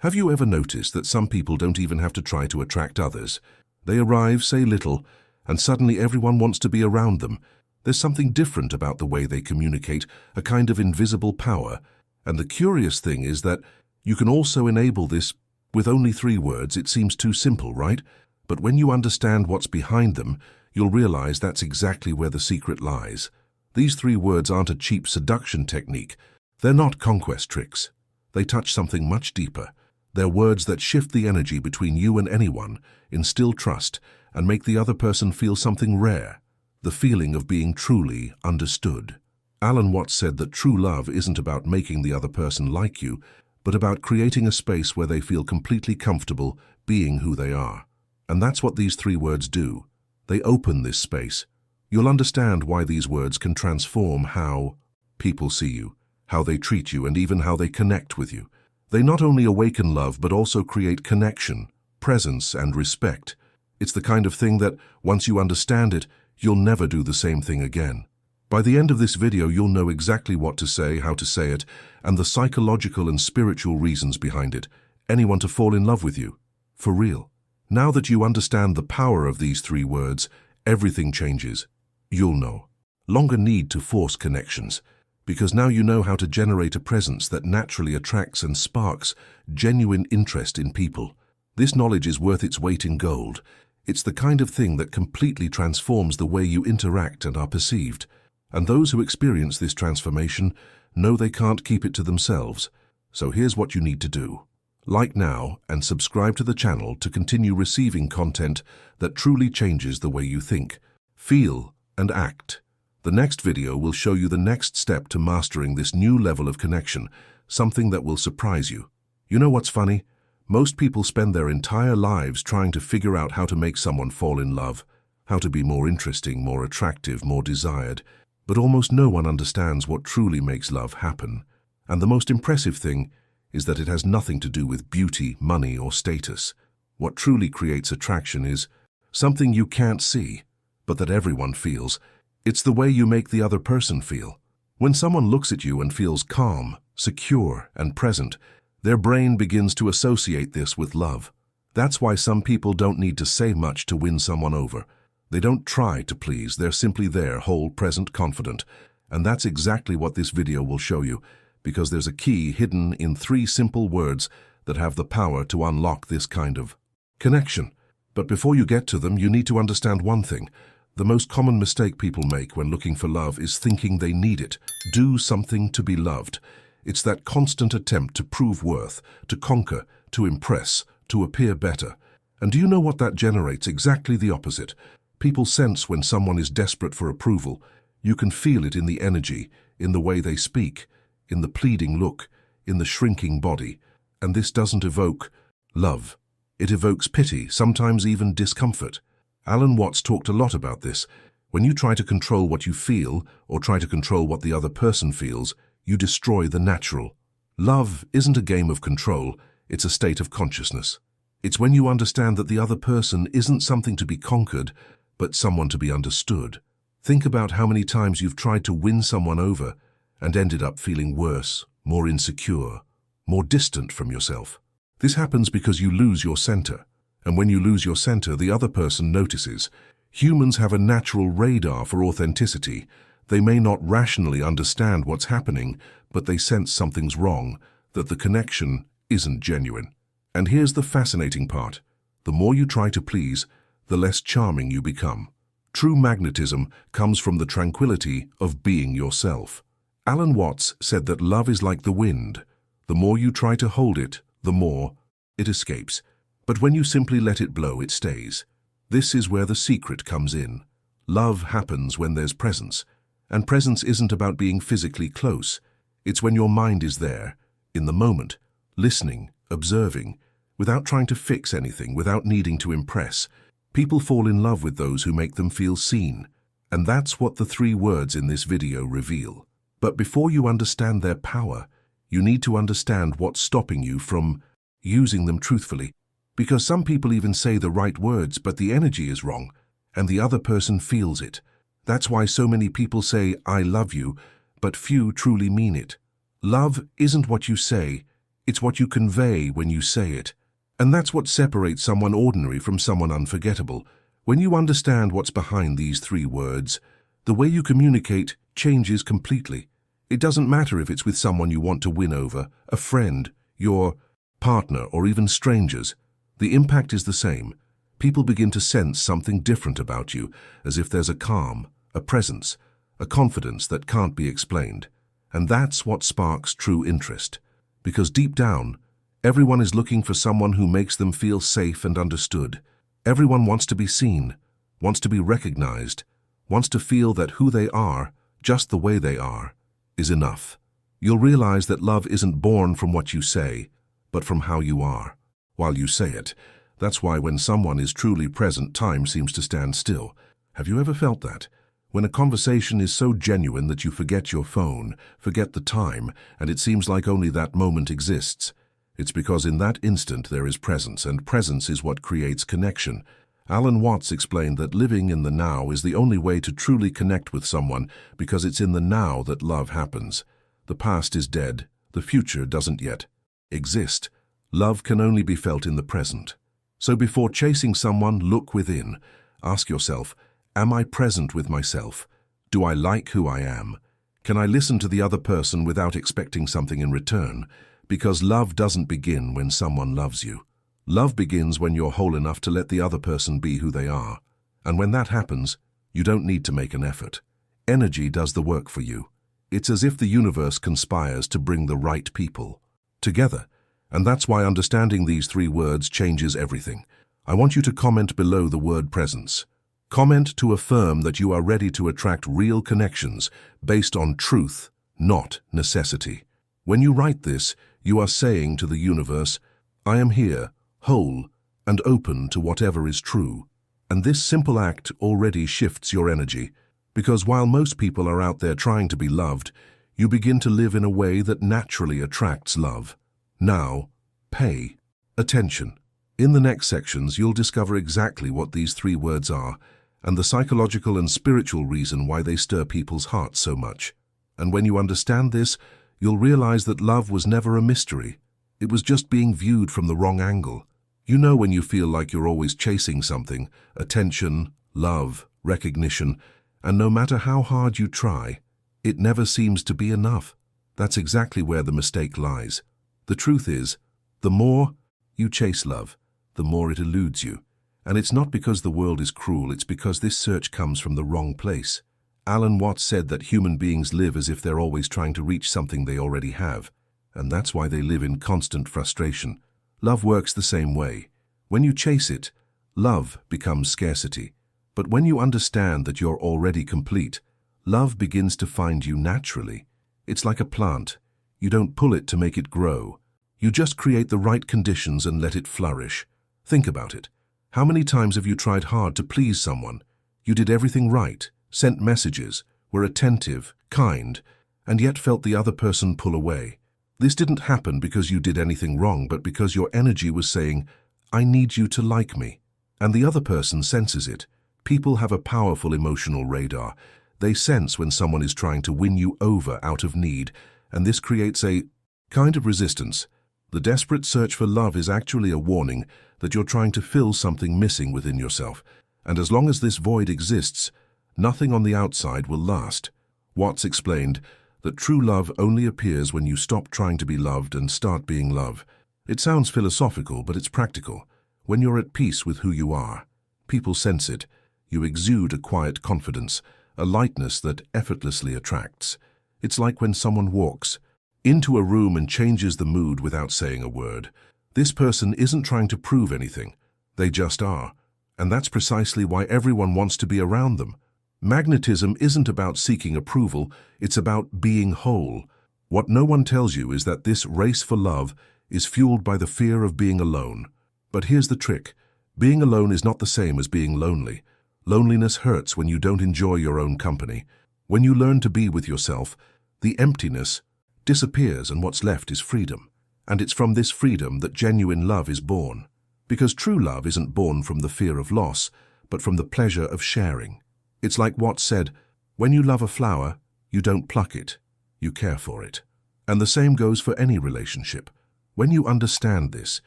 Have you ever noticed that some people don't even have to try to attract others? They arrive, say little, and suddenly everyone wants to be around them. There's something different about the way they communicate, a kind of invisible power. And the curious thing is that you can also enable this with only 3 words. It seems too simple, right? But when you understand what's behind them, you'll realize that's exactly where the secret lies. These 3 words aren't a cheap seduction technique. They're not conquest tricks. They touch something much deeper. They're words that shift the energy between you and anyone, instill trust, and make the other person feel something rare, the feeling of being truly understood. Alan Watts said that true love isn't about making the other person like you, but about creating a space where they feel completely comfortable being who they are. And that's what these 3 words do. They open this space. You'll understand why these words can transform how people see you, how they treat you, and even how they connect with you. They not only awaken love, but also create connection, presence, and respect. It's the kind of thing that, once you understand it, you'll never do the same thing again. By the end of this video, you'll know exactly what to say, how to say it, and the psychological and spiritual reasons behind it. Anyone to fall in love with you. For real. Now that you understand the power of these 3 words, everything changes. You'll no longer need to force connections, because now you know how to generate a presence that naturally attracts and sparks genuine interest in people. This knowledge is worth its weight in gold. It's the kind of thing that completely transforms the way you interact and are perceived. And those who experience this transformation know they can't keep it to themselves. So here's what you need to do. Like now and subscribe to the channel to continue receiving content that truly changes the way you think, feel, and act. The next video will show you the next step to mastering this new level of connection, something that will surprise you. You know what's funny? Most people spend their entire lives trying to figure out how to make someone fall in love, how to be more interesting, more attractive, more desired. But almost no one understands what truly makes love happen. And the most impressive thing is that it has nothing to do with beauty, money, or status. What truly creates attraction is something you can't see, but that everyone feels. It's the way you make the other person feel. When someone looks at you and feels calm, secure, and present, their brain begins to associate this with love. That's why some people don't need to say much to win someone over. They don't try to please, they're simply there, whole, present, confident. And that's exactly what this video will show you, because there's a key hidden in 3 simple words that have the power to unlock this kind of connection. But before you get to them, you need to understand one thing. The most common mistake people make when looking for love is thinking they need it, do something to be loved. It's that constant attempt to prove worth, to conquer, to impress, to appear better. And do you know what that generates? Exactly the opposite. People sense when someone is desperate for approval. You can feel it in the energy, in the way they speak, in the pleading look, in the shrinking body. And this doesn't evoke love. It evokes pity, sometimes even discomfort. Alan Watts talked a lot about this. When you try to control what you feel, or try to control what the other person feels, you destroy the natural. Love isn't a game of control, it's a state of consciousness. It's when you understand that the other person isn't something to be conquered, but someone to be understood. Think about how many times you've tried to win someone over and ended up feeling worse, more insecure, more distant from yourself. This happens because you lose your center. And when you lose your center, the other person notices. Humans have a natural radar for authenticity. They may not rationally understand what's happening, but they sense something's wrong, that the connection isn't genuine. And here's the fascinating part. The more you try to please, the less charming you become. True magnetism comes from the tranquility of being yourself. Alan Watts said that love is like the wind. The more you try to hold it, the more it escapes. But when you simply let it blow, it stays. This is where the secret comes in. Love happens when there's presence. And presence isn't about being physically close. It's when your mind is there, in the moment, listening, observing, without trying to fix anything, without needing to impress. People fall in love with those who make them feel seen. And that's what the 3 words in this video reveal. But before you understand their power, you need to understand what's stopping you from using them truthfully. Because some people even say the right words, but the energy is wrong, and the other person feels it. That's why so many people say, "I love you," but few truly mean it. Love isn't what you say, It's what you convey when you say it. And that's what separates someone ordinary from someone unforgettable. When you understand what's behind these 3 words, the way you communicate changes completely. It doesn't matter if it's with someone you want to win over, a friend, your partner, or even strangers. The impact is the same. People begin to sense something different about you, as if there's a calm, a presence, a confidence that can't be explained. And that's what sparks true interest. Because deep down, everyone is looking for someone who makes them feel safe and understood. Everyone wants to be seen, wants to be recognized, wants to feel that who they are, just the way they are, is enough. You'll realize that love isn't born from what you say, but from how you are, while you say it. That's why when someone is truly present, time seems to stand still. Have you ever felt that? When a conversation is so genuine that you forget your phone, forget the time, and it seems like only that moment exists. It's because in that instant there is presence, and presence is what creates connection. Alan Watts explained that living in the now is the only way to truly connect with someone, because it's in the now that love happens. The past is dead. The future doesn't yet exist. Love can only be felt in the present. So before chasing someone, look within. Ask yourself, am I present with myself? Do I like who I am? Can I listen to the other person without expecting something in return? Because love doesn't begin when someone loves you. Love begins when you're whole enough to let the other person be who they are. And when that happens, you don't need to make an effort. Energy does the work for you. It's as if the universe conspires to bring the right people together. And that's why understanding these 3 words changes everything. I want you to comment below the word presence. Comment to affirm that you are ready to attract real connections based on truth, not necessity. When you write this, you are saying to the universe, I am here, whole, and open to whatever is true. And this simple act already shifts your energy, because while most people are out there trying to be loved, you begin to live in a way that naturally attracts love. Now, pay attention. In the next sections, you'll discover exactly what these 3 words are, and the psychological and spiritual reason why they stir people's hearts so much. And when you understand this, you'll realize that love was never a mystery. It was just being viewed from the wrong angle. You know when you feel like you're always chasing something, attention, love, recognition, and no matter how hard you try, it never seems to be enough. That's exactly where the mistake lies. The truth is, the more you chase love, the more it eludes you. And it's not because the world is cruel, it's because this search comes from the wrong place. Alan Watts said that human beings live as if they're always trying to reach something they already have. And that's why they live in constant frustration. Love works the same way. When you chase it, love becomes scarcity. But when you understand that you're already complete, love begins to find you naturally. It's like a plant. You don't pull it to make it grow. You just create the right conditions and let it flourish. Think about it. How many times have you tried hard to please someone? You did everything right, sent messages, were attentive, kind, and yet felt the other person pull away. This didn't happen because you did anything wrong, but because your energy was saying, I need you to like me. And the other person senses it. People have a powerful emotional radar. They sense when someone is trying to win you over out of need, and this creates a kind of resistance. The desperate search for love is actually a warning that you're trying to fill something missing within yourself. And as long as this void exists, nothing on the outside will last. Watts explained that true love only appears when you stop trying to be loved and start being love. It sounds philosophical, but it's practical. When you're at peace with who you are, people sense it. You exude a quiet confidence, a lightness that effortlessly attracts. It's like when someone walks into a room and changes the mood without saying a word. This person isn't trying to prove anything. They just are. And that's precisely why everyone wants to be around them. Magnetism isn't about seeking approval, it's about being whole. What no one tells you is that this race for love is fueled by the fear of being alone. But here's the trick. Being alone is not the same as being lonely. Loneliness hurts when you don't enjoy your own company. When you learn to be with yourself, the emptiness disappears and what's left is freedom. And it's from this freedom that genuine love is born. Because true love isn't born from the fear of loss, but from the pleasure of sharing. It's like Watts said, when you love a flower, you don't pluck it, you care for it. And the same goes for any relationship. When you understand this,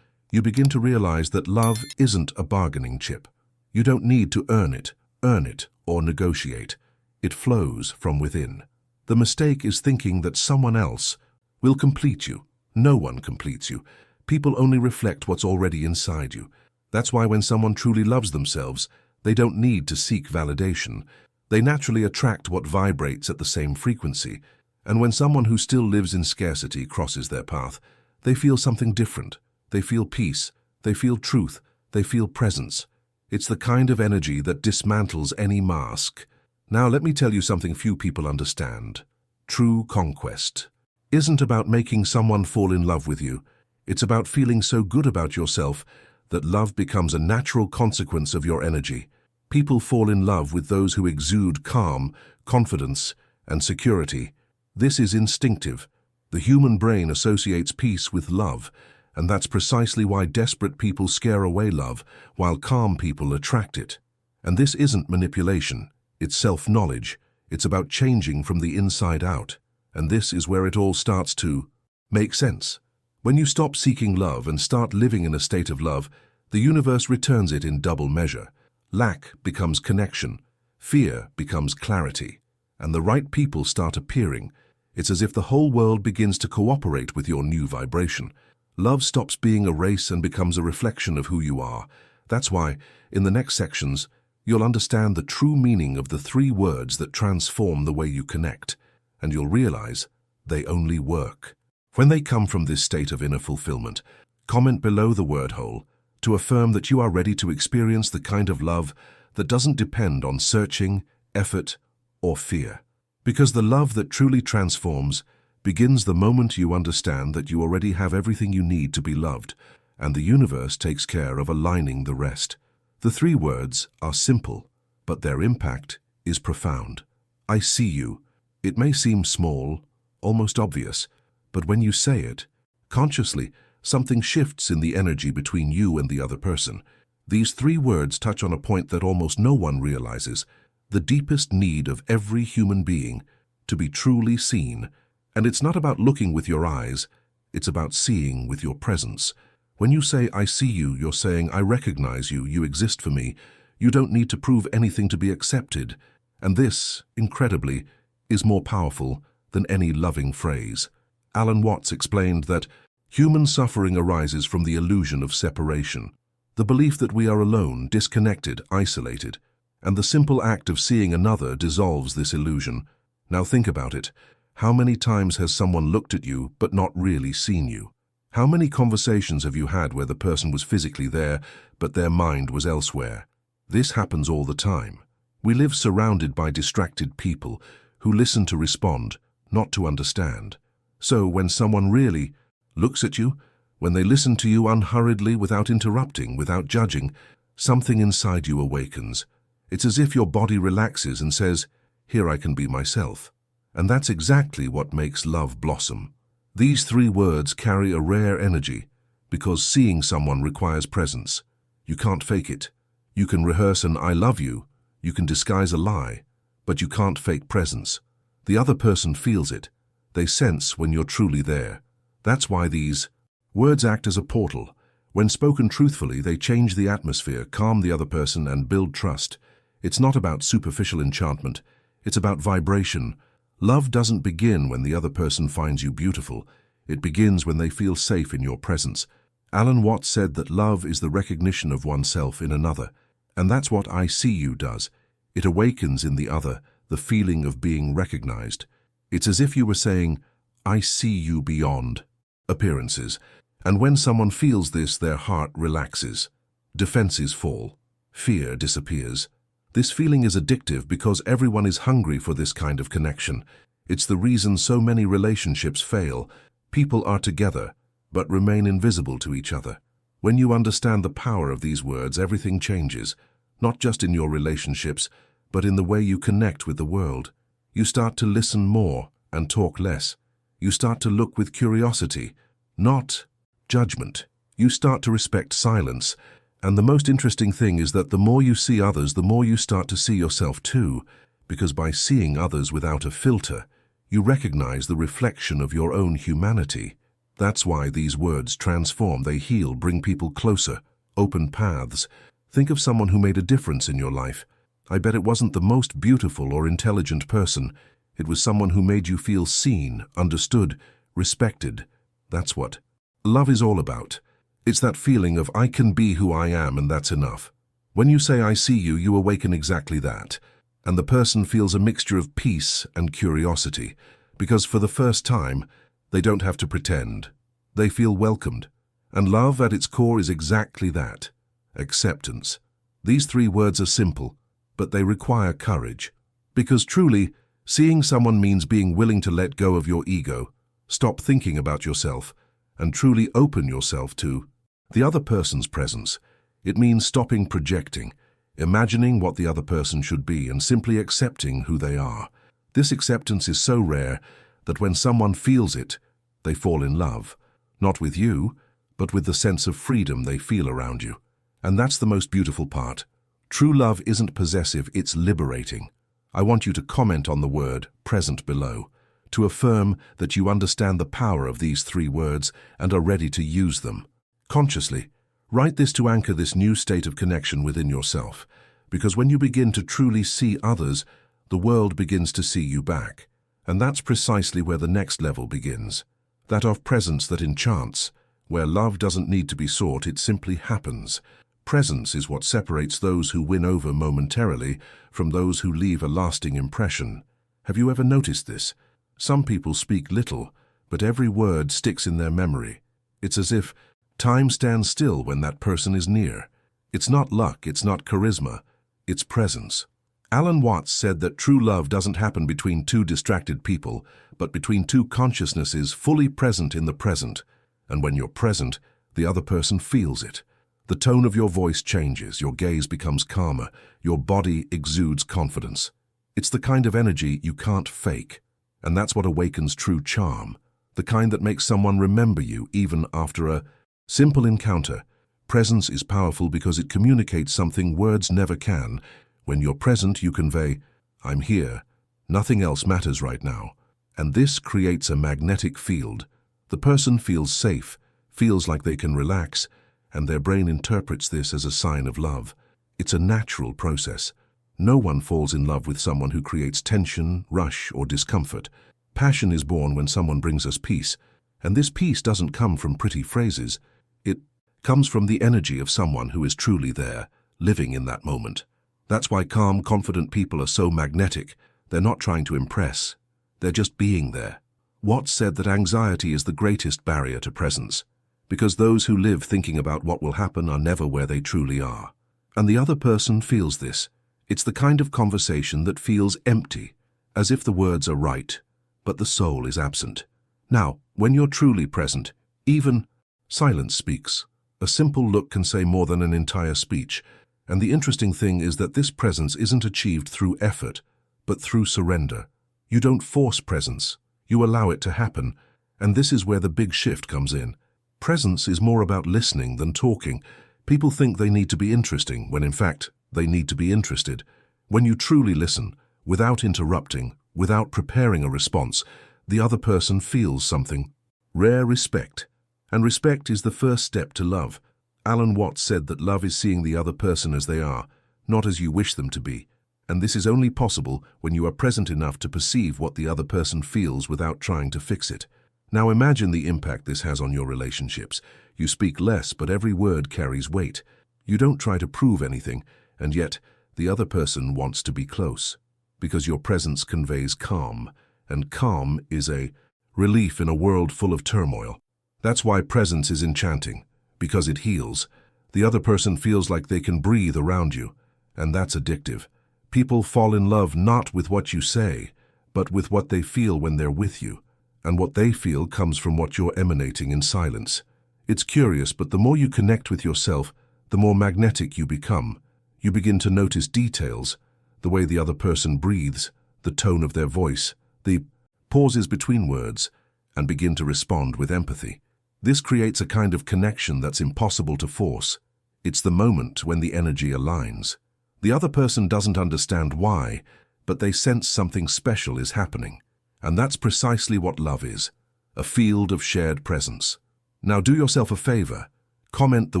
you begin to realize that love isn't a bargaining chip. You don't need to earn it, or negotiate. It flows from within. The mistake is thinking that someone else will complete you. No one completes you. People only reflect what's already inside you. That's why when someone truly loves themselves, they don't need to seek validation. They naturally attract what vibrates at the same frequency. And when someone who still lives in scarcity crosses their path, they feel something different. They feel peace. They feel truth. They feel presence. It's the kind of energy that dismantles any mask. Now let me tell you something few people understand. True conquest isn't about making someone fall in love with you. It's about feeling so good about yourself that love becomes a natural consequence of your energy. People fall in love with those who exude calm, confidence, and security. This is instinctive. The human brain associates peace with love, and that's precisely why desperate people scare away love, while calm people attract it. And this isn't manipulation. It's self-knowledge. It's about changing from the inside out. And this is where it all starts to make sense. When you stop seeking love and start living in a state of love, the universe returns it in double measure. Lack becomes connection. Fear becomes clarity. And the right people start appearing. It's as if the whole world begins to cooperate with your new vibration. Love stops being a race and becomes a reflection of who you are. That's why, in the next sections, you'll understand the true meaning of the 3 words that transform the way you connect. And you'll realize they only work when they come from this state of inner fulfillment. Comment below the word hole to affirm that you are ready to experience the kind of love that doesn't depend on searching, effort, or fear. Because the love that truly transforms begins the moment you understand that you already have everything you need to be loved, and the universe takes care of aligning the rest. The 3 words are simple, but their impact is profound. I see you. It may seem small, almost obvious, but when you say it, consciously, something shifts in the energy between you and the other person. These 3 words touch on a point that almost no one realizes, the deepest need of every human being, to be truly seen. And it's not about looking with your eyes, it's about seeing with your presence. When you say, I see you, you're saying, I recognize you, you exist for me. You don't need to prove anything to be accepted. And this, incredibly, is more powerful than any loving phrase. Alan Watts explained that human suffering arises from the illusion of separation, the belief that we are alone, disconnected, isolated, and the simple act of seeing another dissolves this illusion. Now think about it. How many times has someone looked at you but not really seen you? How many conversations have you had where the person was physically there but their mind was elsewhere? This happens all the time. We live surrounded by distracted people who listen to respond, not to understand. So when someone really looks at you, when they listen to you unhurriedly without interrupting, without judging, something inside you awakens. It's as if your body relaxes and says, here I can be myself. And that's exactly what makes love blossom. These 3 words carry a rare energy because seeing someone requires presence. You can't fake it. You can rehearse an I love you, you can disguise a lie, but you can't fake presence. The other person feels it. They sense when you're truly there. That's why these words act as a portal. When spoken truthfully, they change the atmosphere, calm the other person, and build trust. It's not about superficial enchantment. It's about vibration. Love doesn't begin when the other person finds you beautiful. It begins when they feel safe in your presence. Alan Watts said that love is the recognition of oneself in another. And that's what I see you does. It awakens in the other the feeling of being recognized. It's as if you were saying, I see you beyond appearances. And when someone feels this, their heart relaxes. Defenses fall. Fear disappears. This feeling is addictive because everyone is hungry for this kind of connection. It's the reason so many relationships fail. People are together, but remain invisible to each other. When you understand the power of these words, everything changes, not just in your relationships, but in the way you connect with the world. You start to listen more and talk less. You start to look with curiosity, not judgment. You start to respect silence. And the most interesting thing is that the more you see others, the more you start to see yourself too, because by seeing others without a filter, you recognize the reflection of your own humanity. That's why these words transform, they heal, bring people closer, open paths. Think of someone who made a difference in your life. I bet it wasn't the most beautiful or intelligent person. It was someone who made you feel seen, understood, respected. That's what love is all about. It's that feeling of I can be who I am and that's enough. When you say I see you, you awaken exactly that. And the person feels a mixture of peace and curiosity, because for the first time, they don't have to pretend. They feel welcomed. And love at its core is exactly that. Acceptance. These three words are simple, but they require courage. Because truly, seeing someone means being willing to let go of your ego, stop thinking about yourself, and truly open yourself to the other person's presence. It means stopping projecting, imagining what the other person should be, and simply accepting who they are. This acceptance is so rare that when someone feels it, they fall in love, not with you, but with the sense of freedom they feel around you. And that's the most beautiful part. True love isn't possessive, it's liberating. I want you to comment on the word present below, to affirm that you understand the power of these three words and are ready to use them. Consciously, write this to anchor this new state of connection within yourself, because when you begin to truly see others, the world begins to see you back. And that's precisely where the next level begins, that of presence that enchants, where love doesn't need to be sought, it simply happens. Presence is what separates those who win over momentarily from those who leave a lasting impression. Have you ever noticed this? Some people speak little, but every word sticks in their memory. It's as if time stands still when that person is near. It's not luck, it's not charisma, it's presence. Alan Watts said that true love doesn't happen between two distracted people, but between two consciousnesses fully present in the present. And when you're present, the other person feels it. The tone of your voice changes, your gaze becomes calmer, your body exudes confidence. It's the kind of energy you can't fake. And that's what awakens true charm, the kind that makes someone remember you even after a simple encounter. Presence is powerful because it communicates something words never can. When you're present, you convey, I'm here. Nothing else matters right now. And this creates a magnetic field. The person feels safe, feels like they can relax, and their brain interprets this as a sign of love. It's a natural process. No one falls in love with someone who creates tension, rush, or discomfort. Passion is born when someone brings us peace, and this peace doesn't come from pretty phrases. It comes from the energy of someone who is truly there, living in that moment. That's why calm, confident people are so magnetic. They're not trying to impress. They're just being there. Watts said that anxiety is the greatest barrier to presence, because those who live thinking about what will happen are never where they truly are. And the other person feels this. It's the kind of conversation that feels empty, as if the words are right, but the soul is absent. Now, when you're truly present, even silence speaks. A simple look can say more than an entire speech. And the interesting thing is that this presence isn't achieved through effort, but through surrender. You don't force presence. You allow it to happen. And this is where the big shift comes in. Presence is more about listening than talking. People think they need to be interesting, when in fact, they need to be interested. When you truly listen, without interrupting, without preparing a response, the other person feels something. Rare respect. And respect is the first step to love. Alan Watts said that love is seeing the other person as they are, not as you wish them to be. And this is only possible when you are present enough to perceive what the other person feels without trying to fix it. Now imagine the impact this has on your relationships. You speak less, but every word carries weight. You don't try to prove anything, and yet the other person wants to be close, because your presence conveys calm, and calm is a relief in a world full of turmoil. That's why presence is enchanting, because it heals. The other person feels like they can breathe around you, and that's addictive. People fall in love not with what you say, but with what they feel when they're with you, and what they feel comes from what you're emanating in silence. It's curious, but the more you connect with yourself, the more magnetic you become. You begin to notice details, the way the other person breathes, the tone of their voice, the pauses between words, and begin to respond with empathy. This creates a kind of connection that's impossible to force. It's the moment when the energy aligns. The other person doesn't understand why, but they sense something special is happening. And that's precisely what love is. a field of shared presence. Now do yourself a favor. Comment the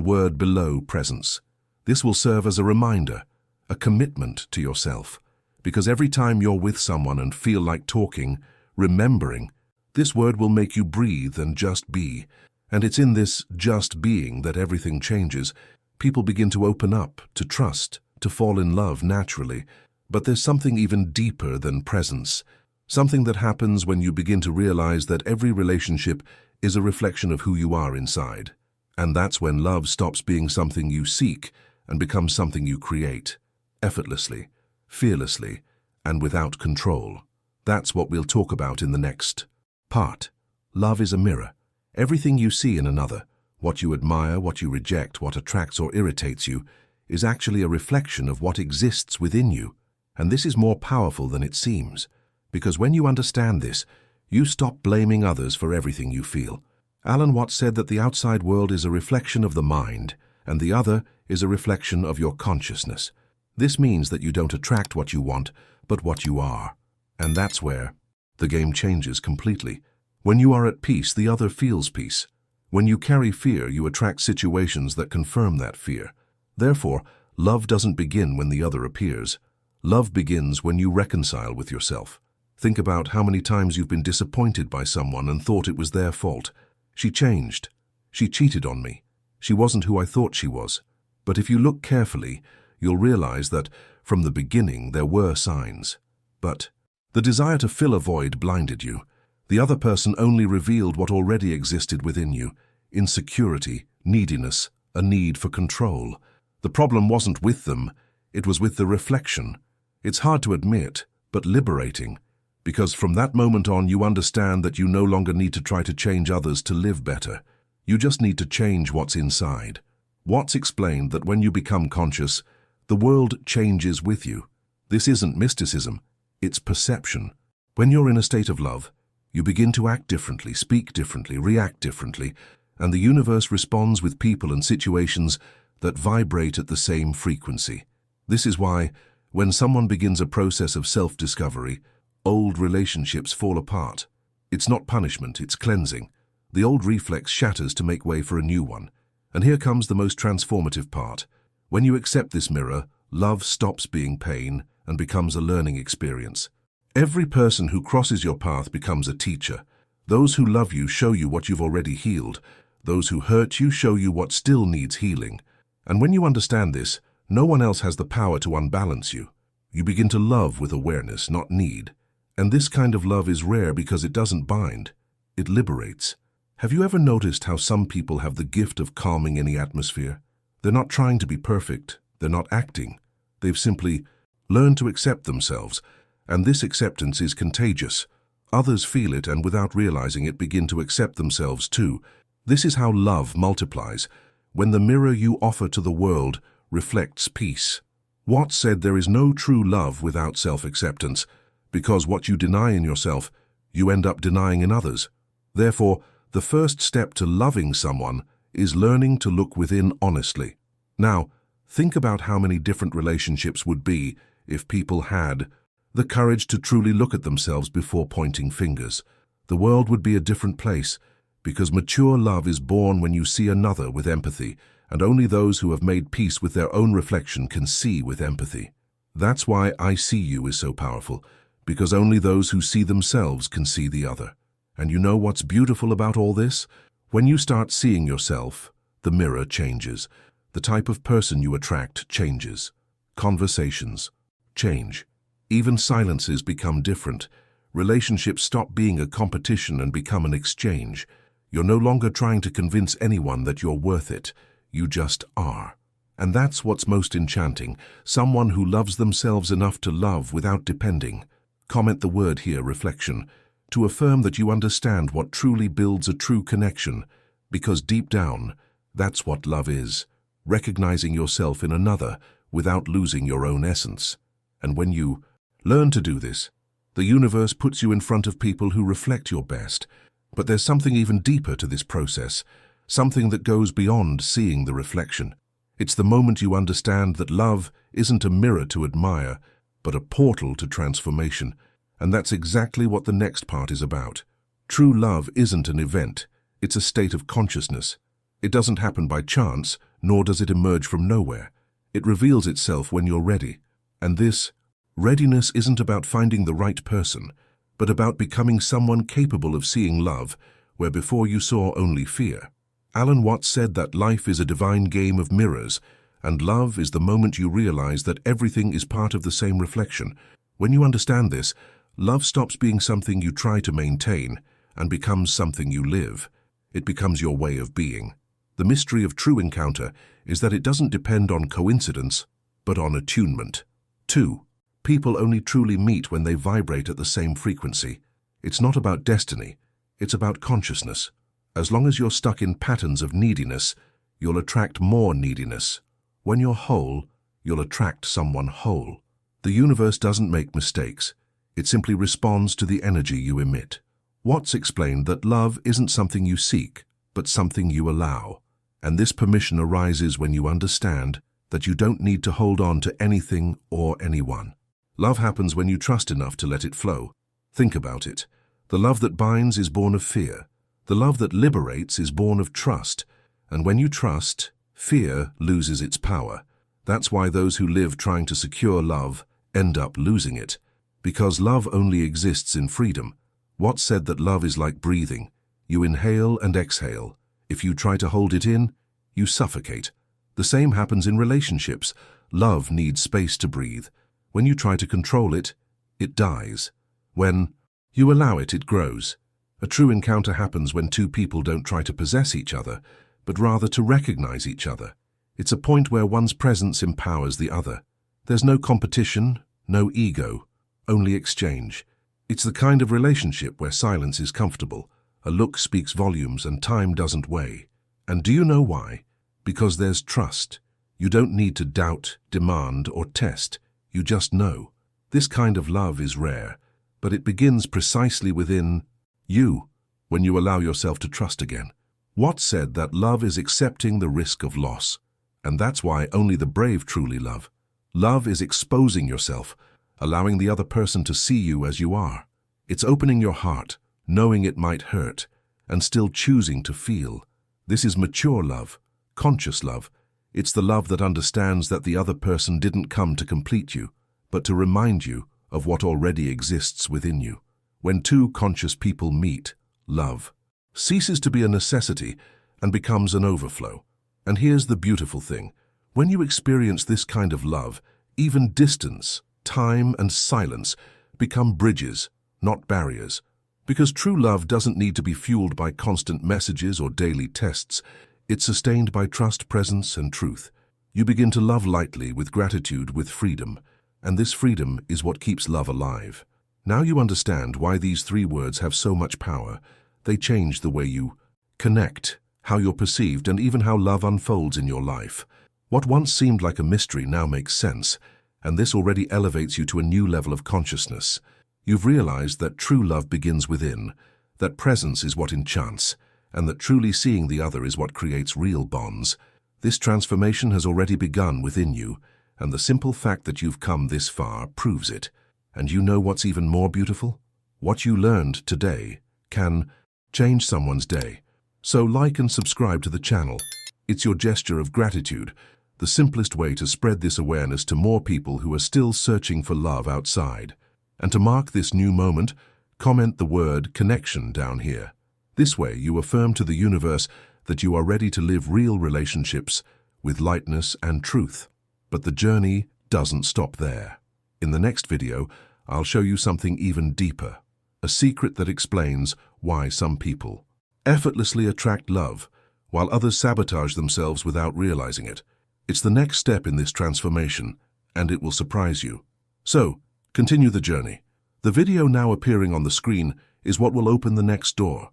word below presence. This will serve as a reminder, a commitment to yourself. Because every time you're with someone and feel like talking, remembering, this word will make you breathe and just be. And it's in this just being that everything changes. People begin to open up, to trust, to fall in love naturally. But there's something even deeper than presence. Something that happens when you begin to realize that every relationship is a reflection of who you are inside. And that's when love stops being something you seek and becomes something you create, effortlessly, fearlessly, and without control. That's what we'll talk about in the next part. Love is a mirror. Everything you see in another, what you admire, what you reject, what attracts or irritates you, is actually a reflection of what exists within you. And this is more powerful than it seems, because when you understand this, you stop blaming others for everything you feel. Alan Watts said that the outside world is a reflection of the mind, and the other is a reflection of your consciousness. This means that you don't attract what you want, but what you are. And that's where the game changes completely. When you are at peace, the other feels peace. When you carry fear, you attract situations that confirm that fear. Therefore, love doesn't begin when the other appears. Love begins when you reconcile with yourself. Think about how many times you've been disappointed by someone and thought it was their fault. She changed. She cheated on me. She wasn't who I thought she was. But if you look carefully, you'll realize that from the beginning there were signs. But the desire to fill a void blinded you. The other person only revealed what already existed within you: insecurity, neediness, a need for control. The problem wasn't with them, it was with the reflection. It's hard to admit, but liberating, because from that moment on you understand that you no longer need to try to change others to live better. You just need to change what's inside. Watts explained that when you become conscious, the world changes with you. This isn't mysticism, it's perception. When you're in a state of love, you begin to act differently, speak differently, react differently, and the universe responds with people and situations that vibrate at the same frequency. This is why, when someone begins a process of self-discovery, old relationships fall apart. It's not punishment, it's cleansing. The old reflex shatters to make way for a new one. And here comes the most transformative part. When you accept this mirror, love stops being pain and becomes a learning experience. Every person who crosses your path becomes a teacher. Those who love you show you what you've already healed. Those who hurt you show you what still needs healing. And when you understand this, no one else has the power to unbalance you. You begin to love with awareness, not need. And this kind of love is rare because it doesn't bind. It liberates. Have you ever noticed how some people have the gift of calming any atmosphere? They're not trying to be perfect. They're not acting. They've simply learned to accept themselves. And this acceptance is contagious. Others feel it and without realizing it begin to accept themselves too. This is how love multiplies, when the mirror you offer to the world reflects peace. Watts said there is no true love without self-acceptance, because what you deny in yourself, you end up denying in others. Therefore, the first step to loving someone is learning to look within honestly. Now, think about how many different relationships would be if people had the courage to truly look at themselves before pointing fingers. The world would be a different place, because mature love is born when you see another with empathy, and only those who have made peace with their own reflection can see with empathy. That's why I see you is so powerful, because only those who see themselves can see the other. And you know what's beautiful about all this? When you start seeing yourself, the mirror changes. The type of person you attract changes. Conversations change. Even silences become different. Relationships stop being a competition and become an exchange. You're no longer trying to convince anyone that you're worth it. You just are. And that's what's most enchanting. Someone who loves themselves enough to love without depending. Comment the word here, reflection, to affirm that you understand what truly builds a true connection. Because deep down, that's what love is. Recognizing yourself in another without losing your own essence. And when you learn to do this, the universe puts you in front of people who reflect your best. But there's something even deeper to this process, something that goes beyond seeing the reflection. It's the moment you understand that love isn't a mirror to admire, but a portal to transformation. And that's exactly what the next part is about. True love isn't an event, it's a state of consciousness. It doesn't happen by chance, nor does it emerge from nowhere. It reveals itself when you're ready. And this readiness isn't about finding the right person, but about becoming someone capable of seeing love where before you saw only fear. Alan Watts said that life is a divine game of mirrors, and love is the moment you realize that everything is part of the same reflection. When you understand this, love stops being something you try to maintain and becomes something you live. It becomes your way of being. The mystery of true encounter is that it doesn't depend on coincidence, but on attunement. 2. People only truly meet when they vibrate at the same frequency. It's not about destiny, it's about consciousness. As long as you're stuck in patterns of neediness, you'll attract more neediness. When you're whole, you'll attract someone whole. The universe doesn't make mistakes. It simply responds to the energy you emit. Watts explained that love isn't something you seek, but something you allow. And this permission arises when you understand that you don't need to hold on to anything or anyone. Love happens when you trust enough to let it flow. Think about it. The love that binds is born of fear. The love that liberates is born of trust. And when you trust, fear loses its power. That's why those who live trying to secure love end up losing it. Because love only exists in freedom. Watts said that love is like breathing. You inhale and exhale. If you try to hold it in, you suffocate. The same happens in relationships. Love needs space to breathe. When you try to control it, it dies. When you allow it, it grows. A true encounter happens when two people don't try to possess each other, but rather to recognize each other. It's a point where one's presence empowers the other. There's no competition, no ego, only exchange. It's the kind of relationship where silence is comfortable, a look speaks volumes, and time doesn't weigh. And do you know why? Because there's trust. You don't need to doubt, demand, or test. You just know. This kind of love is rare, but it begins precisely within you, when you allow yourself to trust again. Watts said that love is accepting the risk of loss, and that's why only the brave truly love. Love is exposing yourself, allowing the other person to see you as you are. It's opening your heart, knowing it might hurt, and still choosing to feel. This is mature love, conscious love. It's the love that understands that the other person didn't come to complete you, but to remind you of what already exists within you. When two conscious people meet, love ceases to be a necessity and becomes an overflow. And here's the beautiful thing. When you experience this kind of love, even distance, time, and silence become bridges, not barriers. Because true love doesn't need to be fueled by constant messages or daily tests. It's sustained by trust, presence, and truth. You begin to love lightly, with gratitude, with freedom. And this freedom is what keeps love alive. Now you understand why these 3 words have so much power. They change the way you connect, how you're perceived, and even how love unfolds in your life. What once seemed like a mystery now makes sense, and this already elevates you to a new level of consciousness. You've realized that true love begins within, that presence is what enchants, and that truly seeing the other is what creates real bonds. This transformation has already begun within you, and the simple fact that you've come this far proves it. And you know what's even more beautiful? What you learned today can change someone's day. So like and subscribe to the channel. It's your gesture of gratitude, the simplest way to spread this awareness to more people who are still searching for love outside. And to mark this new moment, comment the word connection down here. This way you affirm to the universe that you are ready to live real relationships with lightness and truth. But the journey doesn't stop there. In the next video, I'll show you something even deeper, a secret that explains why some people effortlessly attract love, while others sabotage themselves without realizing it. It's the next step in this transformation, and it will surprise you. So, continue the journey. The video now appearing on the screen is what will open the next door.